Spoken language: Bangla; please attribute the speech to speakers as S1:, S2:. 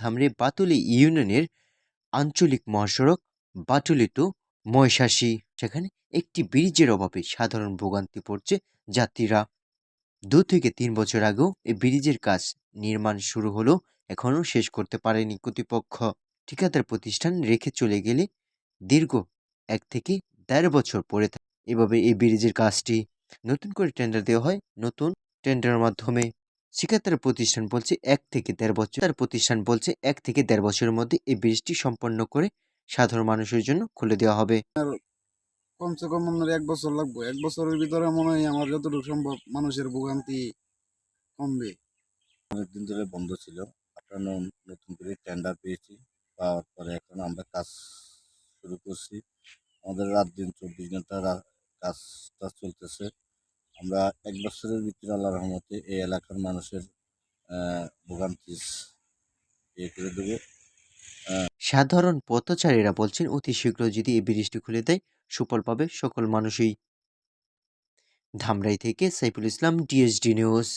S1: ধামরাই বাতুলি ইউনিয়নের আঞ্চলিক মহাসড়ক বাতুলি টু ময়শাসী, সেখানে একটি ব্রিজের অভাবে সাধারণ ভোগান্তি পড়ছে যাত্রীরা। 2 থেকে 3 বছর আগেও এই ব্রিজের কাজ নির্মাণ শুরু হলেও এখনও শেষ করতে পারেনি কর্তৃপক্ষ। ঠিকাদার প্রতিষ্ঠান রেখে চলে গেলে দীর্ঘ 1 থেকে 1.5 বছর পড়ে থাকে। এভাবে এই ব্রিজের কাজটি নতুন করে টেন্ডার দেওয়া হয়। নতুন টেন্ডারের মাধ্যমে ঠিকাদার প্রতিষ্ঠান বলছে 1 থেকে 1.5 বছর, তার প্রতিষ্ঠান বলছে 1 থেকে 1.5 বছরের মধ্যে এই ব্রিজটি সম্পন্ন করে সাধারণ মানুষের জন্য খুলে দেওয়া হবে।
S2: কমসে কম আপনার 1 বছর লাগবে। 1 বছরের ভিতরে মনে হয় আমার যতটুকু সম্ভব মানুষের ভোগান্তি কমবে।
S3: অনেকদিন ধরে বন্ধ ছিল, এখন নতুন করে টেন্ডার পেয়েছি, পাওয়ার পরে এখন আমরা কাজ শুরু করছি। আমাদের রাত দিন 24 ঘন্টা কাজটা চলতেছে। আমরা 1 বছরের ভিতরে আল্লাহর রহমতে এই এলাকার মানুষের ভোগান্তি করে দেবো।
S1: সাধারণ পথচারীরা বলছেন অতি শীঘ্র যদি এই ব্রিজটি খুলে দেয় সুফল পাবে সকল মানুষই। ধামরাই থেকে সাইফুল ইসলাম, ডিএসডি নিউজ।